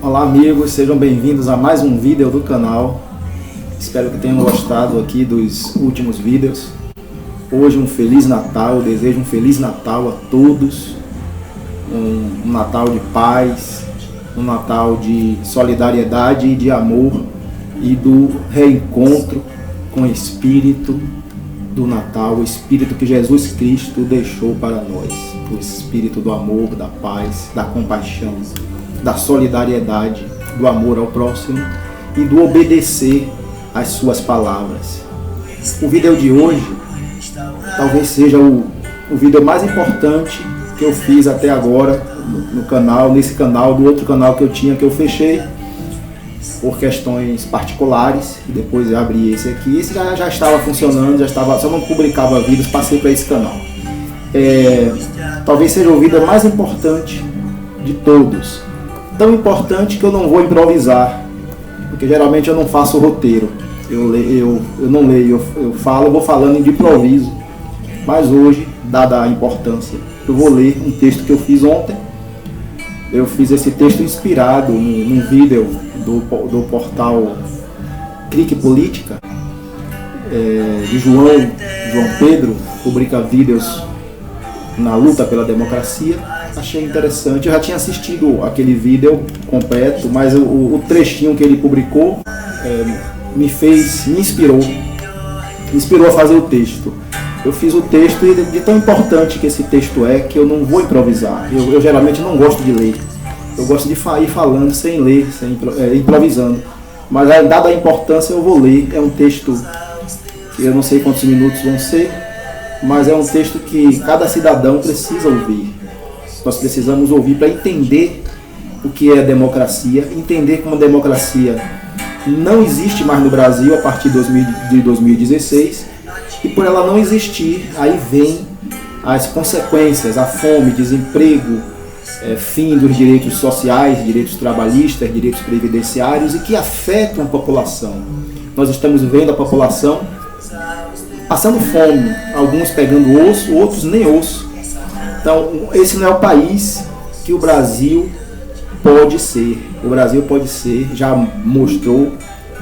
Olá amigos, sejam bem-vindos a mais um vídeo do canal. Espero que tenham gostado aqui dos últimos vídeos. Hoje um Feliz Natal, desejo um Feliz Natal a todos. Um Natal de paz, um Natal de solidariedade e de amor e do reencontro com o Espírito do Natal, o Espírito que Jesus Cristo deixou para nós. O Espírito do amor, da paz, da compaixão, da solidariedade, do amor ao próximo e do obedecer às suas palavras. O vídeo de hoje talvez seja o vídeo mais importante que eu fiz até agora no canal, nesse canal, do outro canal que eu tinha, que eu fechei por questões particulares, e depois eu abri esse aqui. Esse já estava funcionando, só não publicava vídeos, passei para esse canal. Talvez seja o vídeo mais importante de todos. Tão importante que eu não vou improvisar, porque geralmente eu não faço roteiro. Eu não leio, eu vou falando de improviso. Mas hoje, dada a importância, eu vou ler um texto que eu fiz ontem. Eu fiz esse texto inspirado num vídeo do portal Clique Política, de João Pedro, publica vídeos na luta pela democracia. Achei interessante, eu já tinha assistido aquele vídeo completo, mas o trechinho que ele publicou me inspirou a fazer o texto. Eu fiz o texto e de tão importante que esse texto é, que eu não vou improvisar. Eu geralmente não gosto de ler. Eu gosto de ir falando sem ler, improvisando. Mas dada a importância eu vou ler. É um texto que eu não sei quantos minutos vão ser, mas é um texto que cada cidadão precisa ouvir. Nós precisamos ouvir para entender o que é a democracia, entender como a democracia não existe mais no Brasil a partir de 2016, e por ela não existir, aí vem as consequências, a fome, desemprego, fim dos direitos sociais, direitos trabalhistas, direitos previdenciários, e que afetam a população. Nós estamos vendo a população passando fome, alguns pegando osso, outros nem osso. Então, esse não é o país que o Brasil pode ser. O Brasil pode ser, já mostrou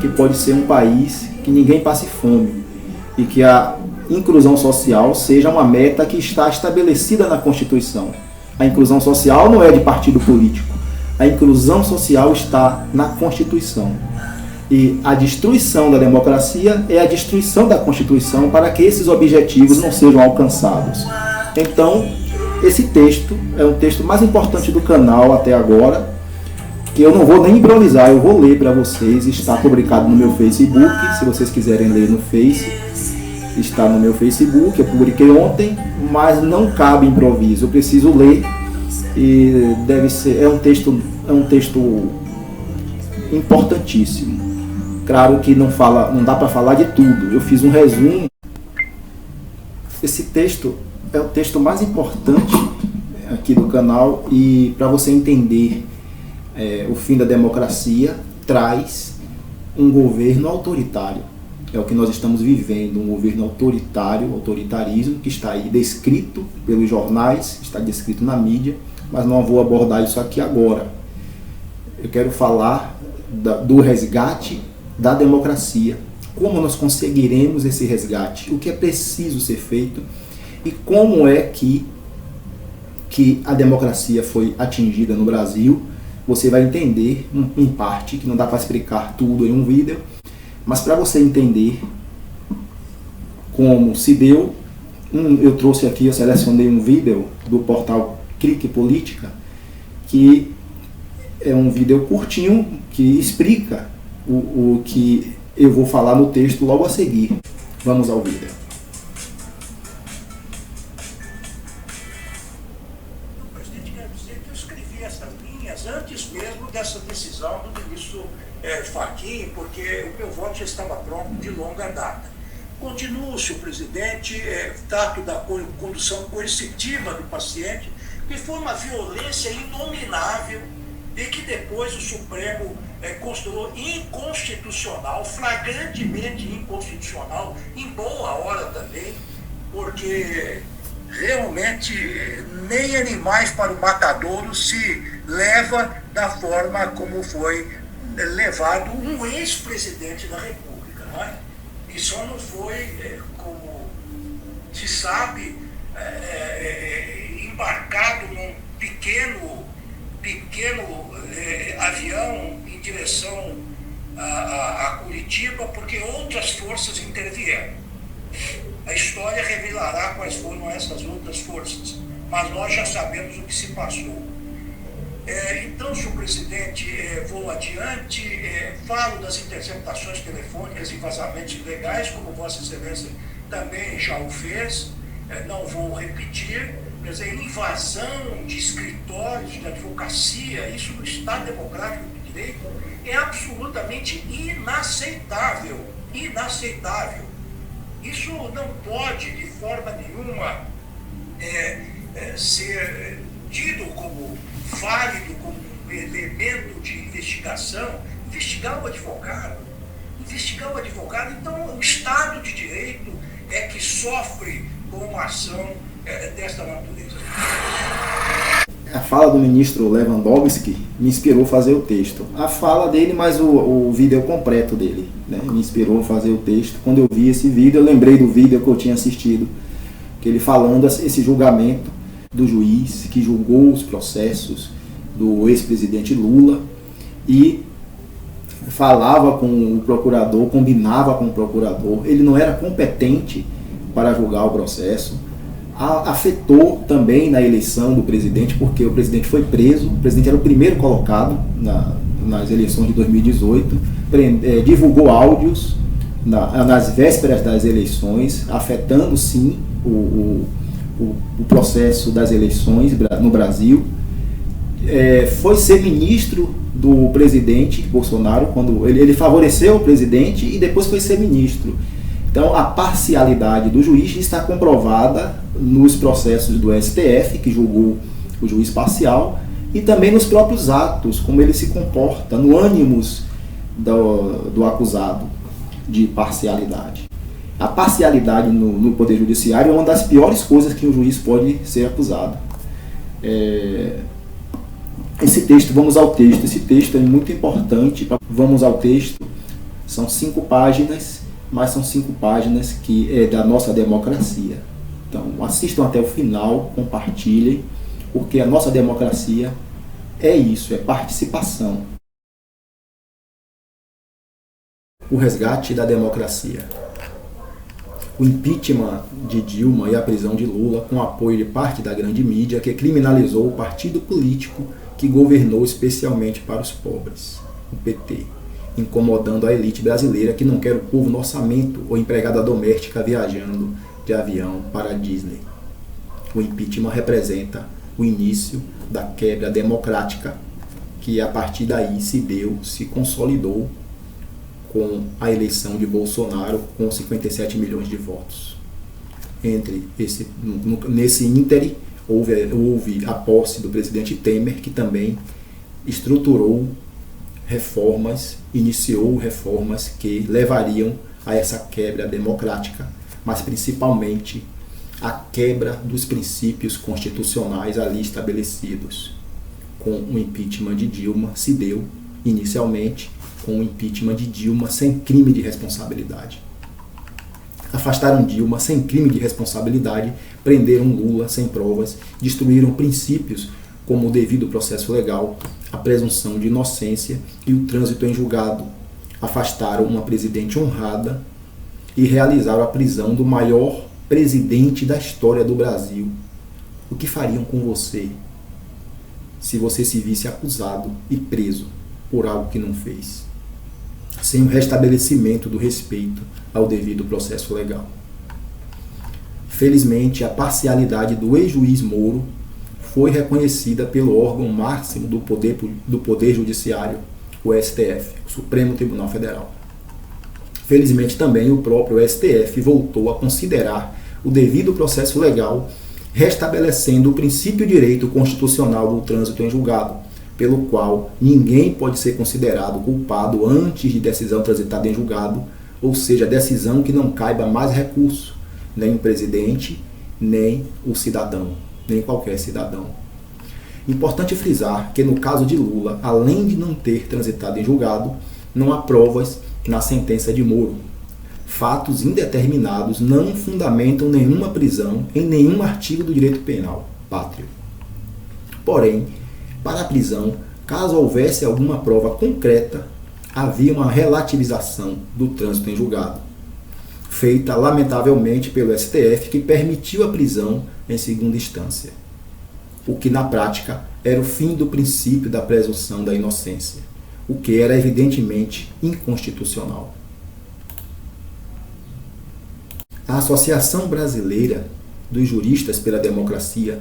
que pode ser um país que ninguém passe fome e que a inclusão social seja uma meta que está estabelecida na Constituição. A inclusão social não é de partido político. A inclusão social está na Constituição. E a destruição da democracia é a destruição da Constituição para que esses objetivos não sejam alcançados. Então, esse texto é o texto mais importante do canal até agora, que eu não vou nem improvisar, eu vou ler para vocês. Está publicado no meu Facebook, se vocês quiserem ler no Face, está no meu Facebook, eu publiquei ontem, mas não cabe improviso, eu preciso ler, e é um texto importantíssimo. Claro que não dá para falar de tudo, eu fiz um resumo. Esse texto é o texto mais importante aqui do canal, e para você entender o fim da democracia, traz um governo autoritário. É o que nós estamos vivendo, um governo autoritarismo, que está aí descrito pelos jornais, está descrito na mídia, mas não vou abordar isso aqui agora. Eu quero falar do resgate da democracia, como nós conseguiremos esse resgate, o que é preciso ser feito e como é que a democracia foi atingida no Brasil. Você vai entender em parte, que não dá para explicar tudo em um vídeo, mas para você entender como se deu, eu trouxe aqui, eu selecionei um vídeo do portal Clique Política, que é um vídeo curtinho que explica o que eu vou falar no texto logo a seguir. Vamos ao vídeo. Presidente, quero dizer que eu escrevi essas linhas antes mesmo dessa decisão do ministro Fachin, porque o meu voto já estava pronto de longa data. Continua, senhor presidente, trato da condução coercitiva do paciente, que foi uma violência inominável e que depois o Supremo considerou inconstitucional, flagrantemente inconstitucional, em boa hora também, porque realmente nem animais para o matadouro se leva da forma como foi levado um ex-presidente da República, não é? E só não foi, como se sabe, embarcado num pequeno avião em direção a Curitiba, porque outras forças intervieram. A história revelará quais foram essas outras forças, mas nós já sabemos o que se passou. Então, senhor presidente, vou adiante, falo das interceptações telefônicas e vazamentos ilegais, como Vossa Excelência também já o fez, não vou repetir. Quer dizer, invasão de escritórios de advocacia, isso no Estado Democrático de Direito é absolutamente inaceitável. Inaceitável. Isso não pode, de forma nenhuma, ser tido como válido, como um elemento de investigação. Investigar o advogado. Então, o Estado de Direito é que sofre com uma ação desta natureza. A fala do ministro Lewandowski me inspirou a fazer o texto. A fala dele, mas o vídeo completo dele, né, me inspirou a fazer o texto. Quando eu vi esse vídeo, eu lembrei do vídeo que eu tinha assistido, que ele falando esse julgamento do juiz que julgou os processos do ex-presidente Lula e falava com o procurador, combinava com o procurador. Ele não era competente para julgar o processo. Afetou também na eleição do presidente, porque o presidente foi preso, o presidente era o primeiro colocado nas eleições de 2018, divulgou áudios nas vésperas das eleições, afetando sim o processo das eleições no Brasil. Foi ser ministro do presidente Bolsonaro, quando ele favoreceu o presidente e depois foi ser ministro. Então, a parcialidade do juiz está comprovada nos processos do STF, que julgou o juiz parcial, e também nos próprios atos, como ele se comporta, no ânimos do acusado de parcialidade. A parcialidade no Poder Judiciário é uma das piores coisas que um juiz pode ser acusado. Esse texto, vamos ao texto, esse texto é muito importante. Vamos ao texto, são 5 páginas, mas são 5 páginas que é da nossa democracia. Então, assistam até o final, compartilhem, porque a nossa democracia é isso, é participação. O resgate da democracia. O impeachment de Dilma e a prisão de Lula, com apoio de parte da grande mídia, que criminalizou o partido político que governou especialmente para os pobres, o PT, incomodando a elite brasileira que não quer o povo no orçamento ou empregada doméstica viajando de avião para a Disney. O impeachment representa o início da quebra democrática que a partir daí se consolidou com a eleição de Bolsonaro com 57 milhões de votos. Nesse íntere houve a posse do presidente Temer, que também estruturou reformas, iniciou reformas que levariam a essa quebra democrática, mas principalmente a quebra dos princípios constitucionais ali estabelecidos. Com o impeachment de Dilma, se deu inicialmente com o impeachment de Dilma sem crime de responsabilidade. Afastaram Dilma sem crime de responsabilidade, prenderam Lula sem provas, destruíram princípios como o devido processo legal, a presunção de inocência e o trânsito em julgado. Afastaram uma presidente honrada e realizaram a prisão do maior presidente da história do Brasil. O que fariam com você se você se visse acusado e preso por algo que não fez, sem o restabelecimento do respeito ao devido processo legal? Felizmente, a parcialidade do ex-juiz Moro foi reconhecida pelo órgão máximo do Poder Judiciário, o STF, o Supremo Tribunal Federal. Felizmente também o próprio STF voltou a considerar o devido processo legal, restabelecendo o princípio direito constitucional do trânsito em julgado, pelo qual ninguém pode ser considerado culpado antes de decisão transitada em julgado, ou seja, decisão que não caiba mais recurso, nem o presidente, nem o cidadão, nem qualquer cidadão. Importante frisar que no caso de Lula, além de não ter transitado em julgado, não há provas na sentença de Moro. Fatos indeterminados não fundamentam nenhuma prisão em nenhum artigo do direito penal pátrio. Porém, para a prisão, caso houvesse alguma prova concreta, havia uma relativização do trânsito em julgado, feita lamentavelmente pelo STF, que permitiu a prisão em segunda instância, o que na prática era o fim do princípio da presunção da inocência, o que era evidentemente inconstitucional. A Associação Brasileira dos Juristas pela Democracia,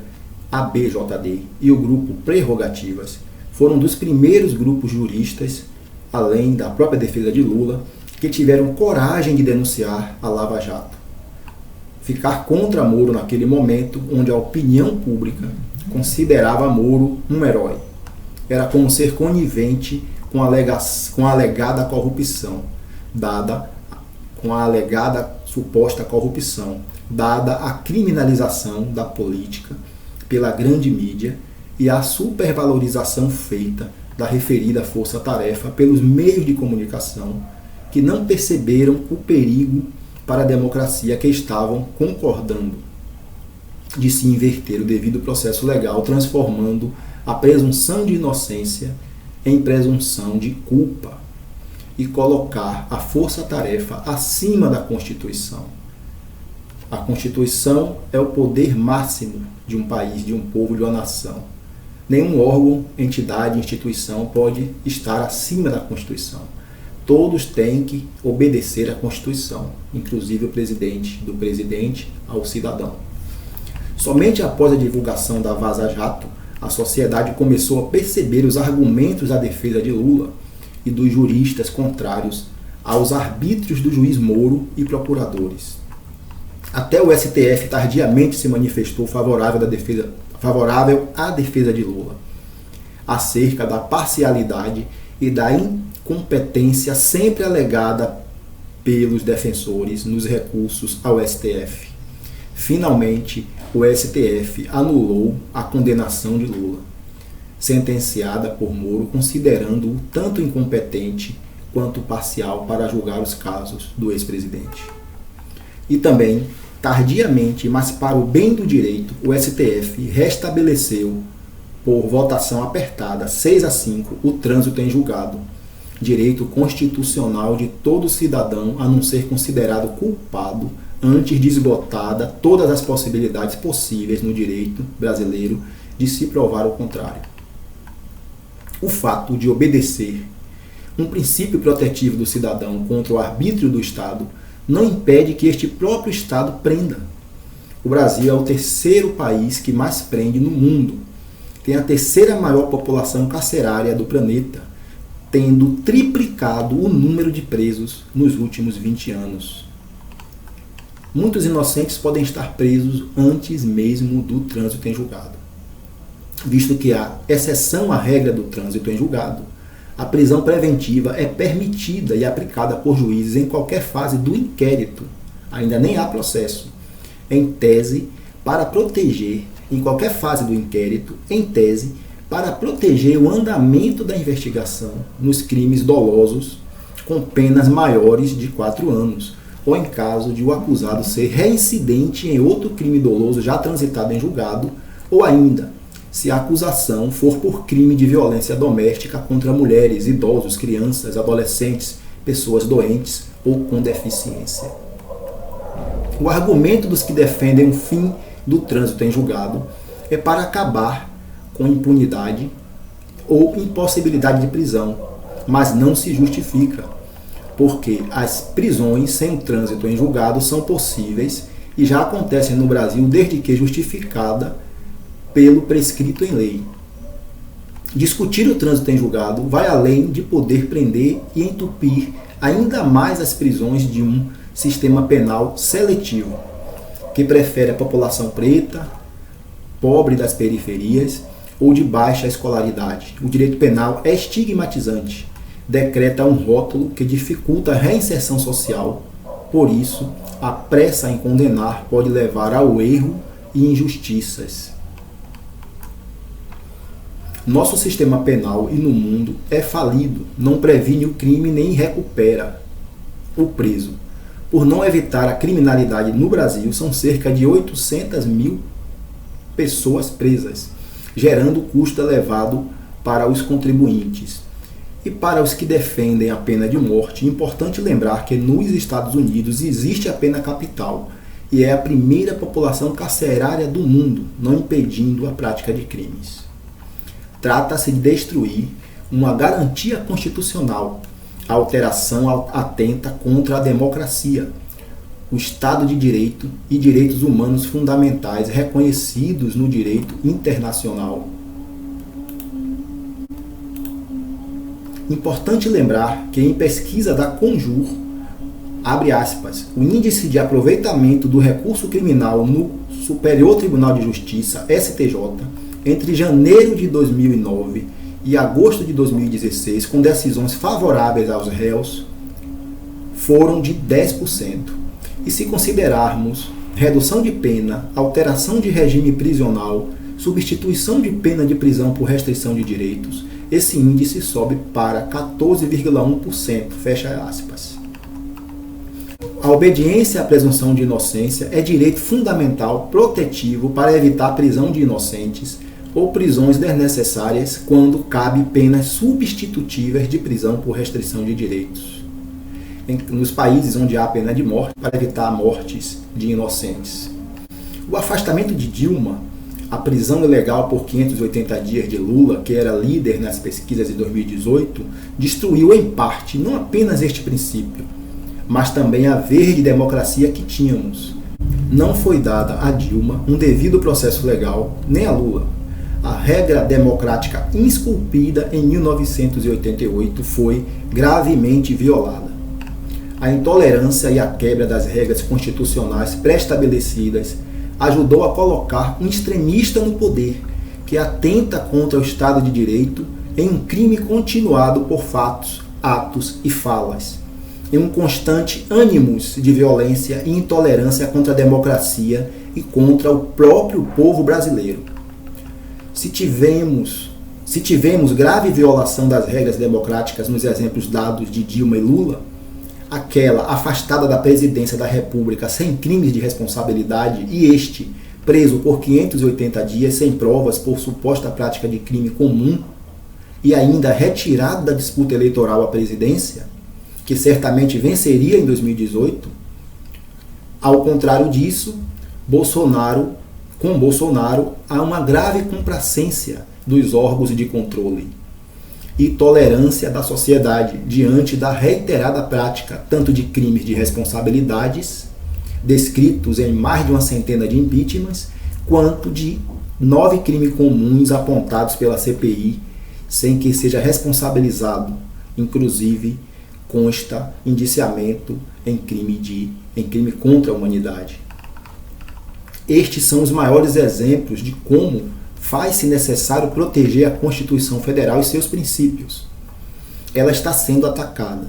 ABJD, e o grupo Prerrogativas foram dos primeiros grupos juristas, além da própria defesa de Lula, que tiveram coragem de denunciar a Lava Jato. Ficar contra Moro naquele momento, onde a opinião pública considerava Moro um herói. Era como ser conivente com a alegada corrupção, com a alegada suposta corrupção, dada a criminalização da política pela grande mídia e a supervalorização feita da referida força-tarefa pelos meios de comunicação, que não perceberam o perigo para a democracia, que estavam concordando de se inverter o devido processo legal, transformando a presunção de inocência em presunção de culpa e colocar a força-tarefa acima da Constituição. A Constituição é o poder máximo de um país, de um povo, de uma nação. Nenhum órgão, entidade, instituição pode estar acima da Constituição. Todos têm que obedecer à Constituição, inclusive o presidente, do presidente ao cidadão. Somente após a divulgação da Vaza Jato, a sociedade começou a perceber os argumentos da defesa de Lula e dos juristas contrários aos arbítrios do juiz Moro e procuradores. Até o STF tardiamente se manifestou favorável à defesa de Lula, acerca da parcialidade e da incompetência sempre alegada pelos defensores nos recursos ao STF. Finalmente, o STF anulou a condenação de Lula, sentenciada por Moro, considerando-o tanto incompetente quanto parcial para julgar os casos do ex-presidente. E também, tardiamente, mas para o bem do direito, o STF restabeleceu, por votação apertada, 6-5, o trânsito em julgado, direito constitucional de todo cidadão a não ser considerado culpado antes de esgotada todas as possibilidades possíveis no direito brasileiro de se provar o contrário. O fato de obedecer um princípio protetivo do cidadão contra o arbítrio do Estado não impede que este próprio Estado prenda. O Brasil é o terceiro país que mais prende no mundo. Tem a terceira maior população carcerária do planeta, tendo triplicado o número de presos nos últimos 20 anos. Muitos inocentes podem estar presos antes mesmo do trânsito em julgado. Visto que há exceção à regra do trânsito em julgado, a prisão preventiva é permitida e aplicada por juízes em qualquer fase do inquérito, ainda nem há processo, em tese, para proteger, em qualquer fase do inquérito, em tese, para proteger o andamento da investigação nos crimes dolosos com penas maiores de 4 anos, ou em caso de o acusado ser reincidente em outro crime doloso já transitado em julgado, ou ainda, se a acusação for por crime de violência doméstica contra mulheres, idosos, crianças, adolescentes, pessoas doentes ou com deficiência. O argumento dos que defendem o fim do trânsito em julgado é para acabar com impunidade ou impossibilidade de prisão, mas não se justifica, porque as prisões sem o trânsito em julgado são possíveis e já acontecem no Brasil desde que justificada pelo prescrito em lei. Discutir o trânsito em julgado vai além de poder prender e entupir ainda mais as prisões de um sistema penal seletivo, que prefere a população preta, pobre das periferias ou de baixa escolaridade. O direito penal é estigmatizante, decreta um rótulo que dificulta a reinserção social. Por isso, a pressa em condenar pode levar ao erro e injustiças. Nosso sistema penal e no mundo é falido, não previne o crime nem recupera o preso. Por não evitar a criminalidade no Brasil, são cerca de 800 mil pessoas presas, gerando custo elevado para os contribuintes. E para os que defendem a pena de morte, é importante lembrar que nos Estados Unidos existe a pena capital e é a primeira população carcerária do mundo, não impedindo a prática de crimes. Trata-se de destruir uma garantia constitucional. A alteração atenta contra a democracia, o Estado de Direito e direitos humanos fundamentais reconhecidos no direito internacional. Importante lembrar que em pesquisa da Conjur, abre aspas, o índice de aproveitamento do recurso criminal no Superior Tribunal de Justiça, STJ, entre janeiro de 2009 e agosto de 2016, com decisões favoráveis aos réus, foram de 10%. E se considerarmos redução de pena, alteração de regime prisional, substituição de pena de prisão por restrição de direitos, esse índice sobe para 14,1%, fecha aspas. A obediência à presunção de inocência é direito fundamental protetivo para evitar a prisão de inocentes ou prisões desnecessárias quando cabe penas substitutivas de prisão por restrição de direitos. Nos países onde há pena de morte, para evitar mortes de inocentes. O afastamento de Dilma, a prisão ilegal por 580 dias de Lula, que era líder nas pesquisas de 2018, destruiu em parte não apenas este princípio, mas também a verde democracia que tínhamos. Não foi dada a Dilma um devido processo legal, nem a Lula. A regra democrática esculpida em 1988 foi gravemente violada. A intolerância e a quebra das regras constitucionais pré-estabelecidas ajudou a colocar um extremista no poder, que atenta contra o Estado de Direito em um crime continuado por fatos, atos e falas, em um constante ânimos de violência e intolerância contra a democracia e contra o próprio povo brasileiro. Se tivemos grave violação das regras democráticas nos exemplos dados de Dilma e Lula, aquela afastada da presidência da República sem crimes de responsabilidade e este preso por 580 dias sem provas por suposta prática de crime comum e ainda retirado da disputa eleitoral à presidência, que certamente venceria em 2018, ao contrário disso, com Bolsonaro há uma grave complacência dos órgãos de controle e tolerância da sociedade diante da reiterada prática tanto de crimes de responsabilidades, descritos em mais de uma centena de impeachments, quanto de 9 crimes comuns apontados pela CPI, sem que seja responsabilizado, inclusive consta indiciamento em crime contra a humanidade. Estes são os maiores exemplos de como faz-se necessário proteger a Constituição Federal e seus princípios. Ela está sendo atacada.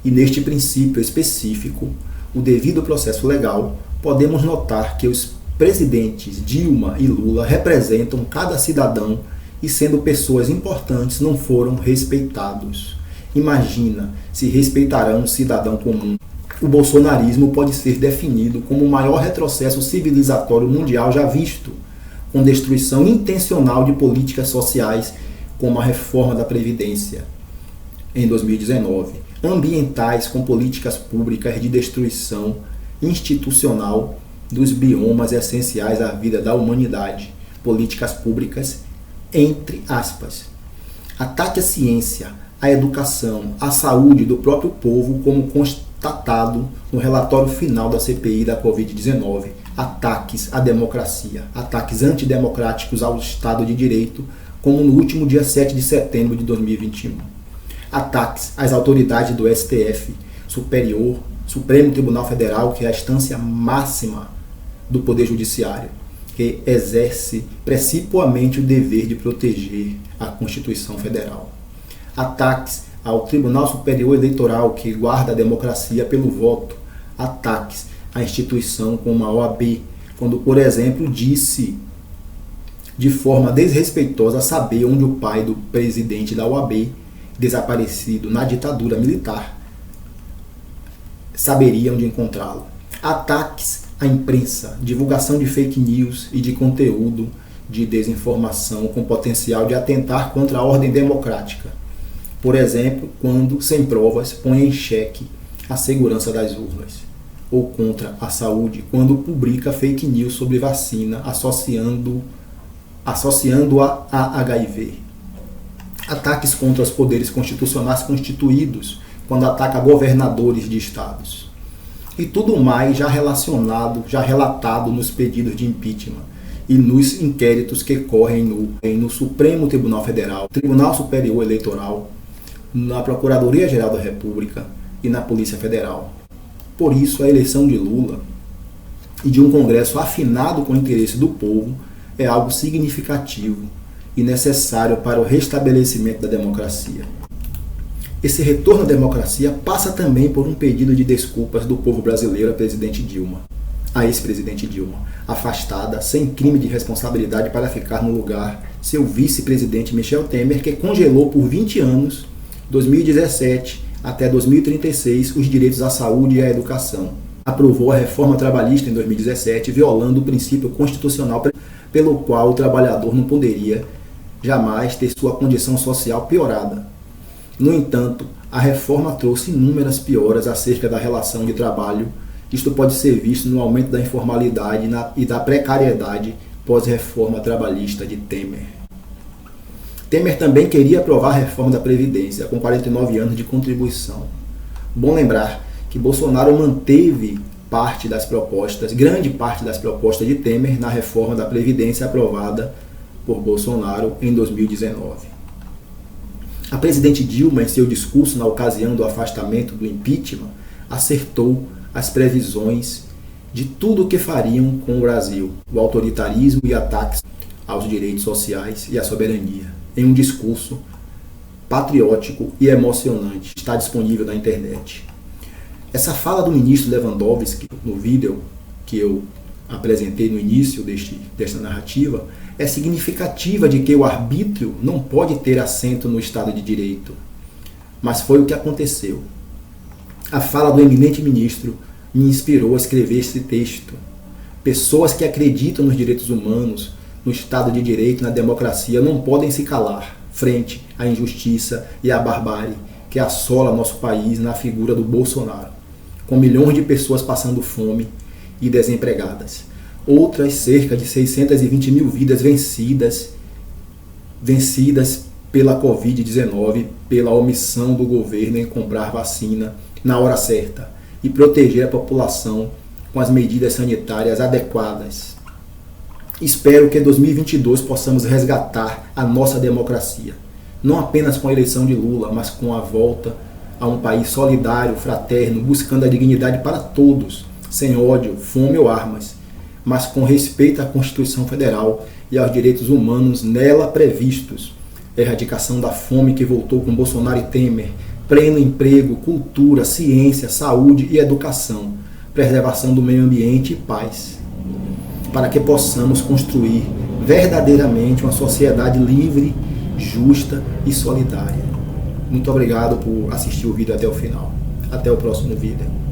E neste princípio específico, o devido processo legal, podemos notar que os presidentes Dilma e Lula representam cada cidadão e, sendo pessoas importantes, não foram respeitados. Imagina se respeitarão um cidadão comum. O bolsonarismo pode ser definido como o maior retrocesso civilizatório mundial já visto, com destruição intencional de políticas sociais, como a reforma da Previdência em 2019, ambientais com políticas públicas de destruição institucional dos biomas essenciais à vida da humanidade, políticas públicas, entre aspas. Ataque à ciência, à educação, à saúde do próprio povo, como constatado no relatório final da CPI da Covid-19, ataques à democracia, ataques antidemocráticos ao Estado de Direito, como no último dia 7 de setembro de 2021. Ataques às autoridades do STF, Supremo Tribunal Federal, que é a instância máxima do Poder Judiciário, que exerce precipuamente o dever de proteger a Constituição Federal. Ataques ao Tribunal Superior Eleitoral, que guarda a democracia pelo voto. Ataques à instituição como a OAB, quando, por exemplo, disse de forma desrespeitosa saber onde o pai do presidente da OAB, desaparecido na ditadura militar, saberia onde encontrá-lo. Ataques à imprensa, divulgação de fake news e de conteúdo de desinformação com potencial de atentar contra a ordem democrática. Por exemplo, quando, sem provas, põe em xeque a segurança das urnas. Ou contra a saúde, quando publica fake news sobre vacina, associando-a a HIV. Ataques contra os poderes constitucionais constituídos, quando ataca governadores de estados. E tudo mais já relatado nos pedidos de impeachment e nos inquéritos que correm no Supremo Tribunal Federal, Tribunal Superior Eleitoral, na Procuradoria-Geral da República e na Polícia Federal. Por isso, a eleição de Lula e de um Congresso afinado com o interesse do povo é algo significativo e necessário para o restabelecimento da democracia. Esse retorno à democracia passa também por um pedido de desculpas do povo brasileiro à ex-presidente Dilma, afastada sem crime de responsabilidade para ficar no lugar seu vice-presidente Michel Temer, que congelou por 20 anos, 2017 até 2036, os direitos à saúde e à educação. Aprovou a reforma trabalhista em 2017, violando o princípio constitucional pelo qual o trabalhador não poderia jamais ter sua condição social piorada. No entanto, a reforma trouxe inúmeras pioras acerca da relação de trabalho. Isto pode ser visto no aumento da informalidade e da precariedade pós-reforma trabalhista de Temer. Temer também queria aprovar a reforma da Previdência, com 49 anos de contribuição. Bom lembrar que Bolsonaro manteve grande parte das propostas de Temer na reforma da Previdência aprovada por Bolsonaro em 2019. A presidente Dilma, em seu discurso na ocasião do afastamento do impeachment, acertou as previsões de tudo o que fariam com o Brasil, o autoritarismo e ataques aos direitos sociais e à soberania, em um discurso patriótico e emocionante. Está disponível na internet. Essa fala do ministro Lewandowski, no vídeo que eu apresentei no início desta narrativa, é significativa de que o arbítrio não pode ter assento no Estado de Direito. Mas foi o que aconteceu. A fala do eminente ministro me inspirou a escrever esse texto. Pessoas que acreditam nos direitos humanos, no Estado de Direito e na democracia não podem se calar frente à injustiça e à barbárie que assola nosso país na figura do Bolsonaro, com milhões de pessoas passando fome e desempregadas. Outras cerca de 620 mil vidas vencidas pela Covid-19, pela omissão do governo em comprar vacina na hora certa e proteger a população com as medidas sanitárias adequadas. Espero que em 2022 possamos resgatar a nossa democracia, não apenas com a eleição de Lula, mas com a volta a um país solidário, fraterno, buscando a dignidade para todos, sem ódio, fome ou armas, mas com respeito à Constituição Federal e aos direitos humanos nela previstos. Erradicação da fome que voltou com Bolsonaro e Temer, pleno emprego, cultura, ciência, saúde e educação, preservação do meio ambiente e paz, para que possamos construir verdadeiramente uma sociedade livre, justa e solidária. Muito obrigado por assistir o vídeo até o final. Até o próximo vídeo.